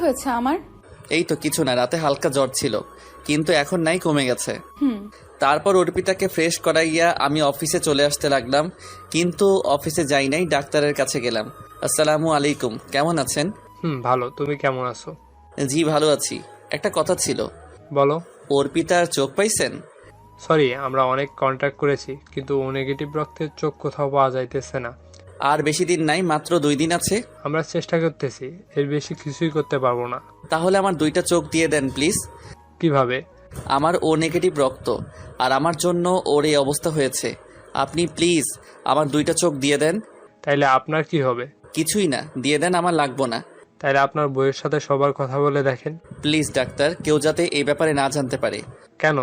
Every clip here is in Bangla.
হয়েছে আমার? এই তো কিছু না, রাতে হালকা জ্বর ছিল, কিন্তু এখন নাই, কমে গেছে। তারপর অর্পিতাকে ফ্রেশ করাইয়া আমি অফিসে চলে আসতে লাগলাম, কিন্তু অফিসে যাই নাই, ডাক্তারের কাছে গেলাম। আসসালামু আলাইকুম, কেমন আছেন? ভালো। তুমি কেমন আছো? জি ভালো আছি। একটা কথা ছিল। বলো। অর্পিতার চোখ পাইছেন? সরি, আমরা অনেক কন্ট্যাক্ট করেছি, কিন্তু ও নেগেটিভ রক্তের চোখ কোথাও পাওয়া যাইতেছে না। আর বেশি দিন নাই, মাত্র 2 দিন আছে। আমরা চেষ্টা করতেছি, এর বেশি কিছুই করতে পারবো না। তাহলে আমার 2টা চোখ দিয়ে দেন প্লিজ। কিভাবে? আমার ও নেগেটিভ রক্ত, আর আমার জন্য ওর এই অবস্থা হয়েছে। আপনি প্লিজ আমার 2টা চোখ দিয়ে দেন। তাইলে আপনার কি হবে? কিছুই না, দিয়ে দেন, আমার লাগবো না। তাইলে আপনার বইয়ের সাথে সবার কথা বলে দেখেন। প্লিজ ডাক্তার, কেউ যাতে এই ব্যাপারে না জানতে পারে। কেন?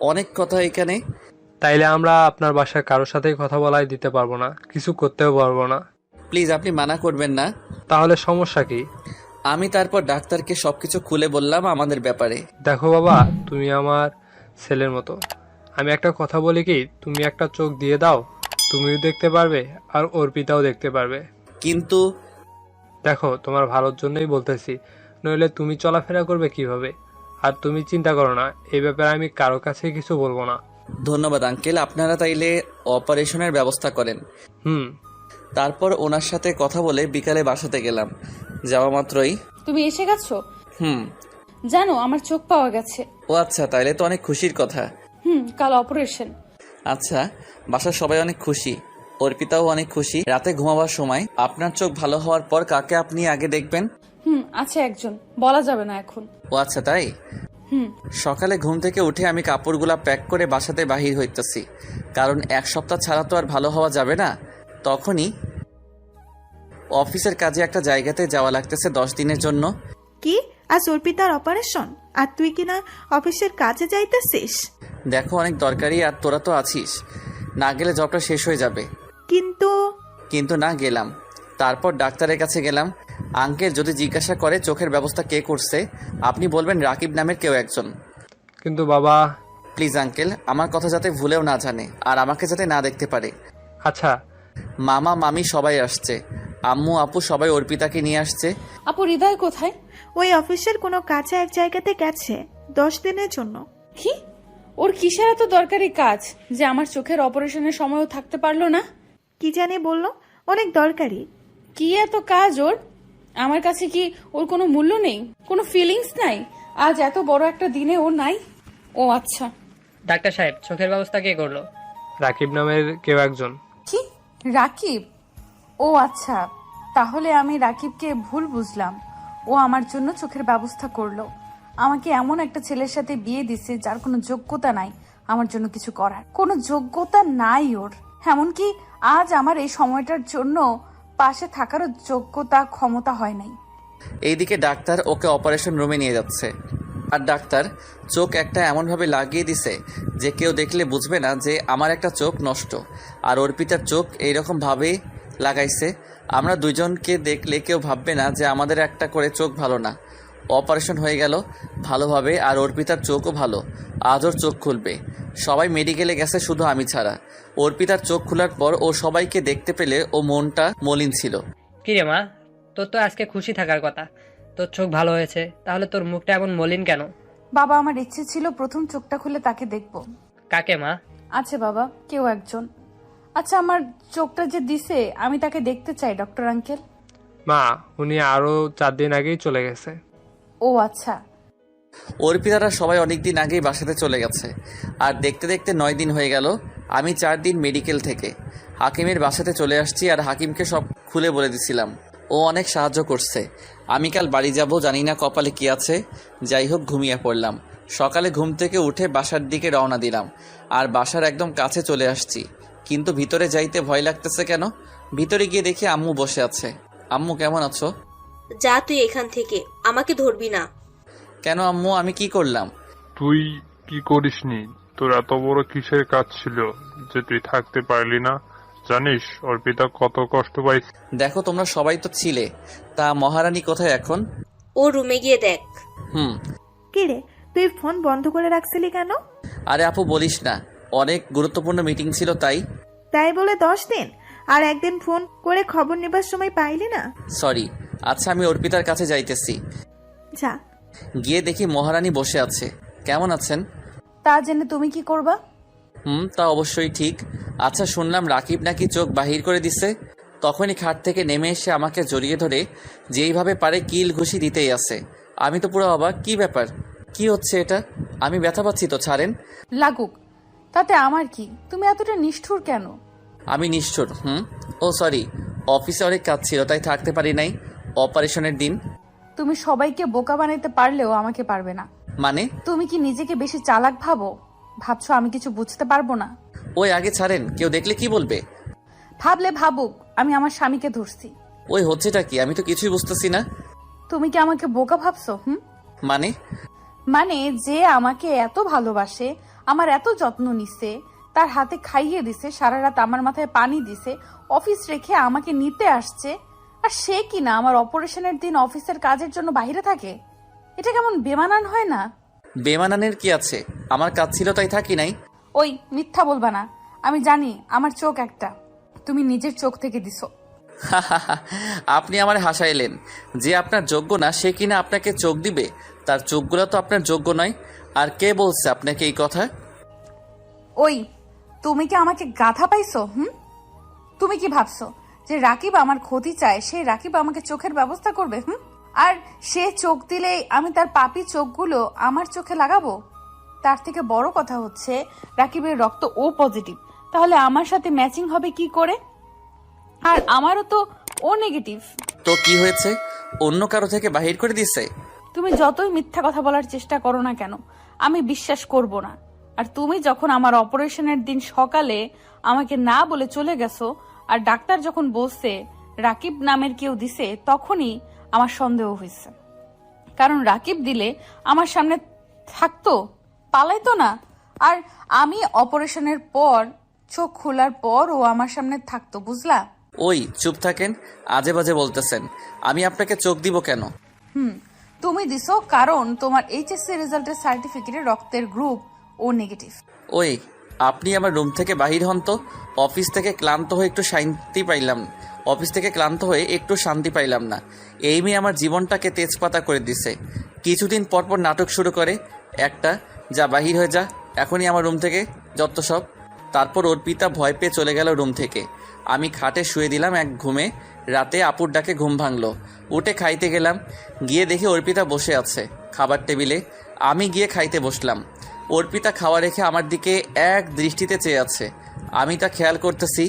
অনেক কথা এখানে। তাইলে আমরা আপনার বাসার কারোর সাথেই কথা বলাই দিতে পারবো না, কিছু করতেও পারবো না। প্লিজ আপনি মানা করবেন না। তাহলে সমস্যা কি? আমি তারপর ডাক্তারকে সবকিছু খুলে বললাম আমাদের ব্যাপারে। দেখো বাবা, তুমি আমার ছেলের মতো। আমি একটা কথা বলি কি, তুমি একটা চোখ দিয়ে দাও, তুমিও দেখতে পারবে আর অর্পিতাও দেখতে পারবে। কিন্তু দেখো, তোমার ভালোর জন্যই বলতেছি, নইলে তুমি চলাফেরা করবে কিভাবে? আর তুমি চিন্তা করো না, এই ব্যাপারে আমি কারো কাছে কিছু বলবো না। ধন্যবাদ আঙ্কেল, আপনারা তাইলে অপারেশনের ব্যবস্থা করেন। তারপর ওনার সাথে কথা বলে বিকালে বাসাতে গেলাম। যাওয়া মাত্রই, তুমি এসে গেছো? হুম। জানো আমার চোখ পাওয়া গেছে। ও আচ্ছা, তাইলে তো অনেক খুশির কথা। কাল অপারেশন। আচ্ছা, বাসার সবাই অনেক খুশি, অর্পিতাও অনেক খুশি। রাতে ঘুমাবার সময় আপনার চোখ ভালো হওয়ার পর কাকে আপনি আগে দেখবেন? আছে একজন, বলা যাবে না এখন। ও আচ্ছা তাই। সকালে ঘুম থেকে উঠে আমি কাপড়গুলা প্যাক করে বাসাতে বাহির হইতেছি, কারণ 1 সপ্তাহ ছাড়া তো আর ভালো হওয়া যাবে না। তখনই অফিসের কাজে একটা জায়গাতে যাওয়া লাগতেছে 10 দিনের জন্য। কি, আজ অর্পিতার অপারেশন আর তুই কিনা অফিসের কাজে যাইতেছিস? দেখো অনেক দরকারি, আর তোরা তো আছিস, না গেলে জবটা শেষ হয়ে যাবে। কিন্তু না গেলাম। তারপর ডাক্তারের কাছে গেলাম। আঙ্কেল যদি জিজ্ঞাসা করে চোখের ব্যবস্থা কে করছে, আপনি বলবেন রাকিব নামের কেউ একজন। কিন্তু বাবা। প্লিজ আঙ্কেল, আমার কথা যাতে ভুলেও না জানে, আর আমাকে যাতে না দেখতে পারে। আচ্ছা। মামা মামি সবাই আসছে, আম্মু আপু সবাই অর্পিতাকে নিয়ে আসছে। আপু হৃদয় কোথায়? ওই অফিসের কোনো কাজে এক জায়গাতে গেছে 10 দিনের জন্য। কি? ওর কিসের এত দরকারি কাজ যে আমার চোখের অপারেশনের সময়ও থাকতে পারলো না? কি জানি বললো, অনেক দরকারি। কি এত কাজ ওর? আমার কাছে কি ওর কোনো মূল্য নেই, কোনো ফিলিংস নাই? আজ এত বড় একটা দিনে ও নাই? ও আচ্ছা। ডাক্তার সাহেব, চোখের ব্যবস্থা কে করলো? রাকিব নামের কেউ একজন। কি, রাকিব? ও আচ্ছা, তাহলে আমি রাকিবকে ভুল বুঝলাম। ও আমার জন্য চোখের ব্যবস্থা করলো। আমাকে এমন একটা ছেলের সাথে বিয়ে দিছে যার কোনো যোগ্যতা নাই আমার জন্য কিছু করার, কোনো যোগ্যতা নাই ওর। এমনকি আজ আমার এই সময়টার জন্য পাশে থাকারও যোগ্যতা ক্ষমতা হয় নাই। এইদিকে ডাক্তার ওকে অপারেশন রুমে নিয়ে যাচ্ছে, আর ডাক্তার চোখ একটা এমনভাবে লাগিয়ে দিছে যে কেউ দেখলে বুঝবে না যে আমার একটা চোখ নষ্ট, আর অর্পিতার চোখ এইরকম ভাবে লাগাইছে আমরা দুজনকে দেখলে কেউ ভাববে না যে আমাদের একটা করে চোখ ভালো না। অপারেশন হয়ে গেল ভালোভাবে, আর অর্পিতার চোখও ভালো, আজ ওর চোখ খুলবে। সবাই মেডিকেলে গেছে, শুধু আমি ছাড়া। অর্পিতার চোখ খোলার পর ও সবাইকে দেখতে পেলে ও মনটা মলিন ছিল। কিরে মা, তোর তো আজকে খুশি থাকার কথা, তোর চোখ ভালো হয়েছে, তাহলে তোর মুখটা এমন মলিন কেন? বাবা, আমার ইচ্ছে ছিল প্রথম চোখটা খুলে তাকে দেখবো। কাকে মা? আছে বাবা, কেউ একজন। আচ্ছা, আমার চোখটা যে দিছে আমি তাকে দেখতে চাই ডক্টর আঙ্কেল। মা, উনি আরো 4 দিন আগেই চলে গেছে। ও আচ্ছা। অর্পিতারা সবাই অনেকদিন আগেই বাসাতে চলে গেছে, আর দেখতে দেখতে 9 দিন হয়ে গেল। আমি 4 দিন মেডিকেল থেকে হাকিমের বাসাতে চলে আসছি, আর হাকিমকে সব খুলে বলে দিছিলাম। ও অনেক সাহায্য করছে। আমি কাল বাড়ি যাব, জানি না কপালে কি আছে। যাই হোক, ঘুমিয়ে পড়লাম। সকালে ঘুম থেকে উঠে বাসার দিকে রওনা দিলাম, আর বাসার একদম কাছে চলে আসছি, কিন্তু ভিতরে যাইতে ভয় লাগতেছে। কেন? ভিতরে গিয়ে দেখি আম্মু বসে আছে। আম্মু কেমন আছো? যা তুই এখান থেকে, আমাকে ধরবি না। কেন আম্মু, আমি কি করলাম? তুই কি করিসনি? তোর এত বড় কিসের কাজ ছিল যে তুই থাকতে পারলি না? জানিস অর্পিতা কত কষ্ট পাইছে? দেখো, তোমরা সবাই তো ছিলে, তা মহারানী কোথায় এখন? ও রুমে গিয়ে দেখ। কি রে, তুই ফোন বন্ধ করে রাখছিলি কেন? আরে আপু বলিস না, অনেক গুরুত্বপূর্ণ মিটিং ছিল তাই। তাই বলে 10 দিন আর একদিন ফোন করে খবর নেবার সময় পাইলি না? সরি, আচ্ছা আমি অর্পিতার কাছে যাইতেছি। যা। গিয়ে দেখি মহারানী বসে আছে। কেমন আছেন? তা জেনে তুমি কি করবা? তা অবশ্যই ঠিক। আচ্ছা শুনলাম রাকিব নাকি চোখ বাহির করে দিছে। তখনই খাট থেকে নেমে এসে আমাকে জড়িয়ে ধরে যেইভাবে পারে কিল ঘুষি দিতেই আছে। আমি তো পুরো অবাক। কি ব্যাপার? কি হচ্ছে এটা? আমি ব্যথা পাচ্ছি তো, ছাড়েন। লাগুক, তাতে আমার কি? তুমি এতটা নিষ্ঠুর কেন? আমি নিষ্ঠুর? ও সরি, অফিসে অনেক কাজ ছিল তাই থাকতে পারি নাই। অপারেশনের দিন। তুমি সবাইকে বোকা বানাইতে পারলেও আমাকে পারবে না। মানে? তুমি কি নিজেকে বেশি চালাক ভাবছো আমি কিছু বুঝতে পারবো না? ওই আগে ছাড়েন, কেউ দেখলে কি বলবে? ভাবলে ভাবুক, আমি আমার স্বামীকে ধরছি। ওই হচ্ছেটা কি? আমি তো কিছুই বুঝতেছি না। তুমি কি আমাকে বোকা ভাবছো? মানে? মানে যে আমাকে এত ভালোবাসে, আমার এত যত্ন নিছে, তার হাতে খাইয়ে দিছে, সারা রাত আমার মাথায় পানি দিছে, অফিস রেখে আমাকে নিতে আসছে, আর সে কিনা আমার অপারেশনের দিন অফিসের কাজের জন্য বাইরে থাকে? এটা কেমন বেমানান হয় না? বেমানানের কি আছে? আমার কাজ ছিল তাই থাকি নাই। ওই মিথ্যা বলবা না। আমি জানি আমার চোখ একটা, তুমি নিজের চোখ থেকে দিছো। আপনি আমার হাসাইলেন। যে আপনার যোগ্য না সে কিনা আপনাকে চোখ দিবে? তার চোখগুলো তো আপনার যোগ্য নয়। আর কে বলছে আপনাকে এই কথা? ওই তুমি কি আমাকে গাধা পাইছো? তুমি কি ভাবছো যে রাকিব আমার ক্ষতি চায়, সেই রাকিব আমাকে চোখের ব্যবস্থা করবে? আর সে চোখ দিলেই আমি তার পাপী চোখগুলো আমার চোখে লাগাবো? তার থেকে বড় কথা হচ্ছে রাকিবের রক্ত ও পজিটিভ, তাহলে আমার সাথে ম্যাচিং হবে কি করে? আর আমারও তো ও নেগেটিভ। তো কি হয়েছে? অন্য কারো থেকে বাহির করে দিছে? তুমি যতই মিথ্যা কথা বলার চেষ্টা করো না কেন, আমি বিশ্বাস করব না। আর তুমি যখন আমার অপারেশনের দিন সকালে আমাকে না বলে চলে গেছো, আর ডাক্তার যখন বলছে রাকিব নামের কেউ দিছে, তখনই আমার সন্দেহ হয়েছে। কারণ রাকিব দিলে আমার সামনে থাকতো, পালাইতো না। আর আমি অপারেশনের পর, চোখ খোলার পর ও আমার সামনে থাকতো, বুঝলা? ওই চুপ থাকেন, আজে বাজে বলতেছেন। আমি আপনাকে চোখ দিব কেন? তুমি দিছো কারণ তোমার এইচএসসি রেজাল্টের সার্টিফিকেটে রক্তের গ্রুপ ও নেগেটিভ। ওই আপনি আমার রুম থেকে বাহির হন তো। অফিস থেকে ক্লান্ত হয়ে একটু শান্তি পাইলাম না। এই মেয়ে আমার জীবনটাকে তেজপাতা করে দিছে। কিছুদিন পর পর নাটক শুরু করে একটা, যা বাহির হয়ে যা এখনই আমার রুম থেকে, যত সব। তারপর অর্পিতা ভয় পেয়ে চলে গেল রুম থেকে। আমি খাটে শুয়ে দিলাম এক ঘুমে। রাতে আপুর ডাকে ঘুম ভাঙলো। উঠে খাইতে গেলাম। গিয়ে দেখি অর্পিতা বসে আছে খাবার টেবিলে। আমি গিয়ে খাইতে বসলাম। অর্পিতা খাওয়া রেখে আমার দিকে এক দৃষ্টিতে চেয়ে আছে। আমি তা খেয়াল করতেছি।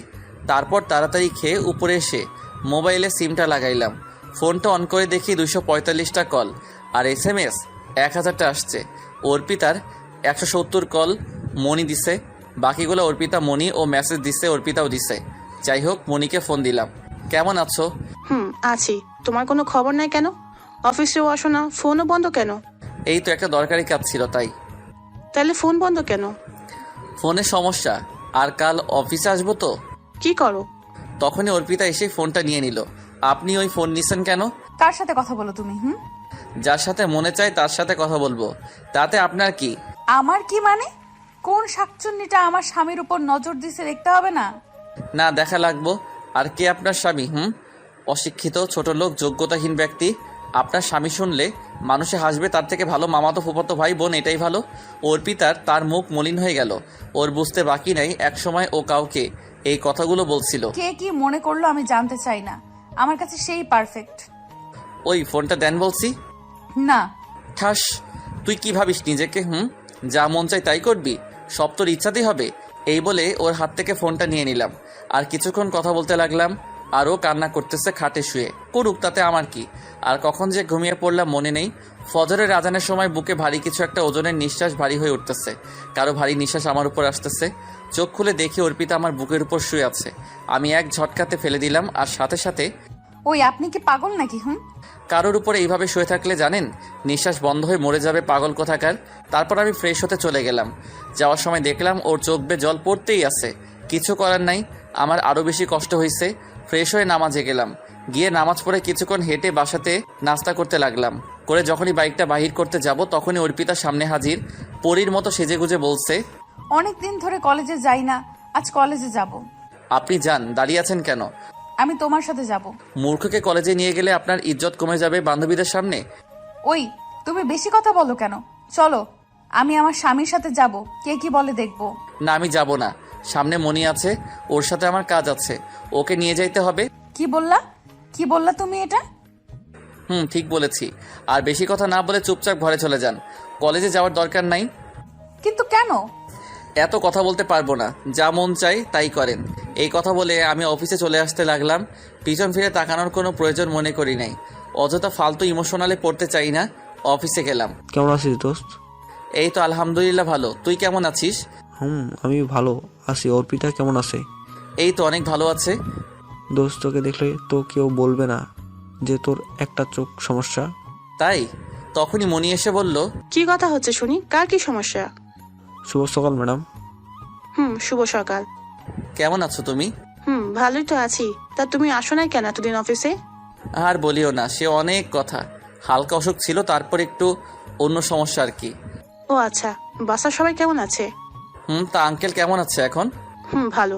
তারপর তাড়াতাড়ি খেয়ে উপরে এসে মোবাইলে সিমটা লাগাইলাম। ফোনটা অন করে দেখি 245টা কল আর SMS 1000টা আসছে। অর্পিতার 170 কল মনি দিছে, বাকিগুলো অর্পিতা মনি ও মেসেজ দিছে, অর্পিতাও দিছে। যাই হোক, মনিকে ফোন দিলাম। কেমন আছো? আছি। তোমার কোনো খবর নাই কেন? অফিসেও আসো না, ফোনও বন্ধ কেন? এই তো একটা দরকারি কাজ ছিল তাই। তাহলে ফোন বন্ধ কেন? ফোনের সমস্যা। আর কাল অফিসে আসবো তো। কি করো? তখনই অর্পিতা এসে ফোনটা নিয়ে নিল। আপনি ওই ফোন নিছেন কেন? কার সাথে কথা বলো তুমি? যার সাথে মনে চায় তার সাথে কথা বলবো, তাতে আপনার কি? আমার কি মানে? কোন শাকচুন্নিটা আমার স্বামীর উপর নজর দিছে দেখতে হবে না? না দেখা লাগবো। আর কে আপনার স্বামী? অশিক্ষিত, ছোট লোক, যোগ্যতাহীন ব্যক্তি। আপনার স্বামী শুনলে মানুষে হাসবে, তার থেকে ভালো মামাতো ফুফাতো ভাই বোন, এটাই ভালো। অর্পিতার তার মুখ মলিন হয়ে গেল। ওর বুঝতে বাকি নাই একসময় ও কাউকে এই কথাগুলো বলছিল। কে কি মনে করলো আমি জানতে চাই না, আমার কাছে সেই পারফেক্ট। ওই ফোনটা দেন বলছি। না। ঠাস, তুই কি ভাবিস নিজেকে? যা মন চাই তাই করবি? সব তোর ইচ্ছাতেই হবে। এই বলে ওর হাত থেকে ফোনটা নিয়ে নিলাম। আর কিছুক্ষণ কথা বলতে লাগলাম। আর ও কান্না করতেছে খাটে শুয়ে। করুক, তাতে আমার কি। আর কখন যে ঘুমিয়ে পড়লাম মনে নেই। ফজরের আজানের সময় বুকে ভারী কিছু একটা ওজনের নিঃশ্বাস ভারী হয়ে উঠতেছে। কারো ভারী নিঃশ্বাস আমার উপর আসতেছে। চোখ খুলে দেখি অর্পিতা আমার বুকের উপর শুয়ে আছে। আমি এক ঝটকাতে ফেলে দিলাম আর সাথে সাথে, ওই আপনি কি পাগল নাকি? কারোর উপরে এইভাবে শুয়ে থাকলে জানেন নিঃশ্বাস বন্ধ হয়ে মরে যাবে, পাগল কোথাকার। তারপর আমি ফ্রেশ হতে চলে গেলাম। যাওয়ার সময় দেখলাম ওর চোখ বেয়ে জল পড়তেই আছে। কিছু করার নাই, আমার আরও বেশি কষ্ট হয়েছে। ফ্রেশ হয়ে নামাজে গেলাম। গিয়ে নামাজ পড়ে কিছুক্ষণ হেঁটে বাসাতে নাস্তা করতে লাগলাম। করে যখনই বাইকটা বাহির করতে যাব তখনই অর্পিতা সামনে হাজির। পরীর মতো সেজেগুজে বলছে, অনেক দিন ধরে কলেজে যাই না, আজ কলেজে যাব। আপনি যান, দাঁড়িয়ে আছেন কেন? আমি তোমার সাথে যাব। মূর্খকে কলেজে নিয়ে গেলে আপনার ইজ্জত কমে যাবে বান্ধবীদের সামনে। ওই, তুমি বেশি কথা বলো কেন? চলো, আমি আমার স্বামীর সাথে যাব, কে কি বলে দেখবো। না, আমি যাব না। সামনে মনি আছে, ওর সাথে আমার কাজ আছে, ওকে নিয়ে যাইতে হবে। কি বললা তুমি এটা? ঠিক বলেছি। আর বেশি কথা না বলে চুপচাপ ঘরে চলে যান, কলেজে যাওয়ার দরকার নাই। কিন্তু কেন? এত কথা বলতে পারবো না, যা মন চাই তাই করেন। এই কথা বলে আমি অফিসে চলে আসতে লাগলাম। পিছন ফিরে তাকানোর কোনো প্রয়োজন মনে করি নাই, অযথা ফালতু ইমোশনালে পড়তে চাই না। অফিসে গেলাম। কেমন আছিস দোস্ত? এই তো আলহামদুলিল্লাহ ভালো, তুই কেমন আছিস? আমি ভালো আছি। অর্পিতা কেমন আছে? এই তো অনেক ভালো আছে। দোস্ত, তোকে দেখলে তো কেউ বলবে না যে তোর একটা চোখ সমস্যা? তাই তখনই মনি এসে বলল, কি কথা হচ্ছে শুনি, কার কি সমস্যা? শুভ সকাল ম্যাডাম। শুভ সকাল। কেমন আছো তুমি? ভালোই তো আছি। তা তুমি আসো নাই কেন এতদিন অফিসে? আর বলিও না, সে অনেক কথা। হালকা অসুখ ছিল, তারপর একটু অন্য সমস্যা আর কি। ও আচ্ছা, বাসার সবাই কেমন আছে? তা আঙ্কেল কেমন আছে এখন? ভালো।